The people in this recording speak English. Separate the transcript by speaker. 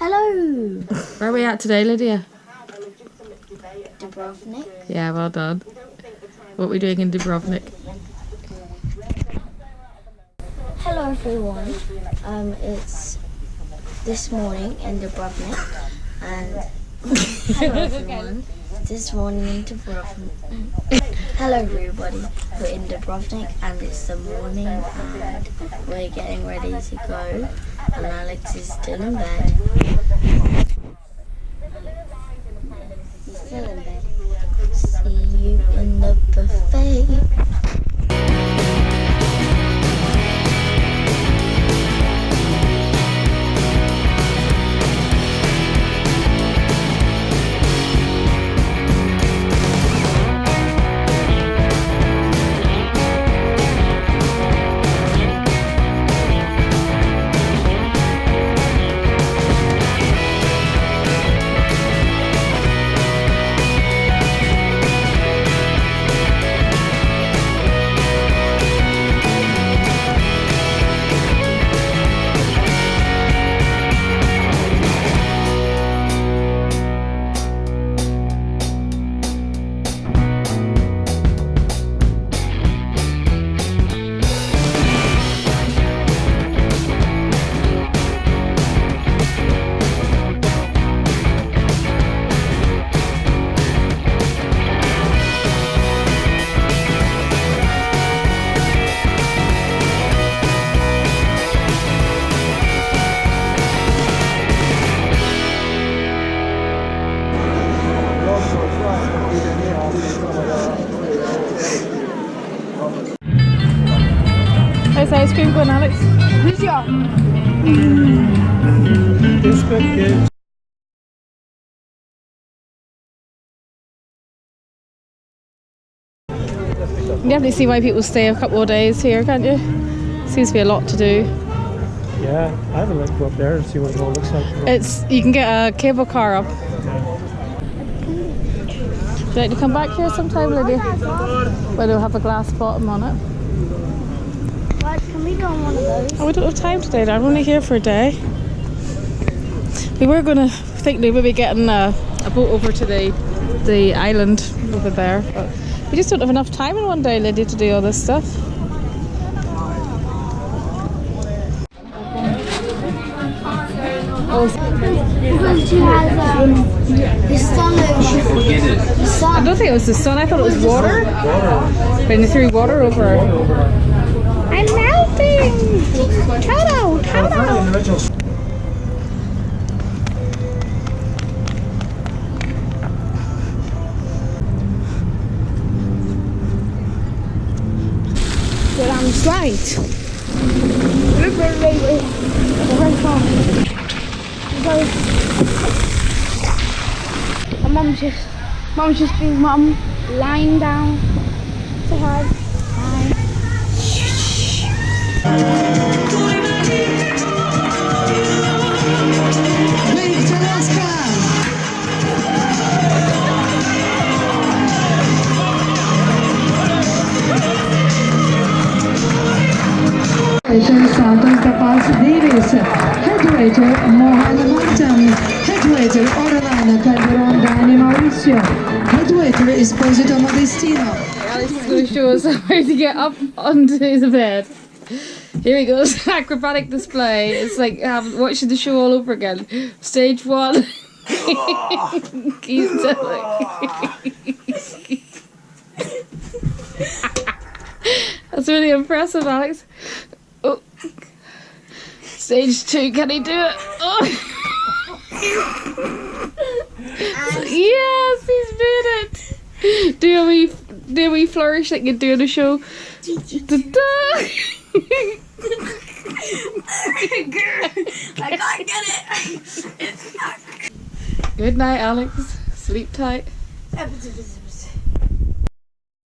Speaker 1: Hello!
Speaker 2: Where are we at today, Lydia?
Speaker 1: Dubrovnik.
Speaker 2: Yeah, well done. What are we doing in Dubrovnik?
Speaker 1: Hello everyone. It's this morning in Dubrovnik and hello everyone. This morning in Dubrovnik. Hello everybody. We're in Dubrovnik and it's the morning and we're getting ready to go and Alex is still in bed. He's still in bed. See you in the buffet.
Speaker 2: How's the ice cream going, Alex?
Speaker 3: It's good.
Speaker 2: You can definitely see why people stay a couple of days here, can't you? Seems to be a lot to do.
Speaker 3: Yeah, I haven't looked up there and see what it all looks like.
Speaker 2: You can get a cable car up. Would you like to come back here sometime, Lydia? Where they'll have a glass bottom on it.
Speaker 1: But can we go on one of those?
Speaker 2: Oh, we don't have time today. I'm only here for a day. We were going to think we would be getting a boat over to the island over there, but we just don't have enough time in one day, Lydia, to do all this stuff.
Speaker 1: Because she has the sun over. The sun.
Speaker 2: I don't think it was the sun. I thought it was water. When you threw water over her. I'm melting! Toto!
Speaker 1: Get on the slide. Wait. Very far. Mom's just being mom, lying down. Say hi. Hi.
Speaker 4: Santos da Paz Davis, head waiter Mohan Mantam, head waiter Orlana Calderon Dani Mauricio, head waiter Esposito Modestino.
Speaker 2: Alex is going to show us how to get up onto his bed. Here he goes, acrobatic display. It's like watching the show all over again. Stage 1. He's That's really impressive, Alex. Oh. Stage 2, can he do it? Oh. Yes, he's did it. Do a wee flourish like you do in a show.
Speaker 1: I can't get it. It's not.
Speaker 2: Good night, Alex. Sleep tight.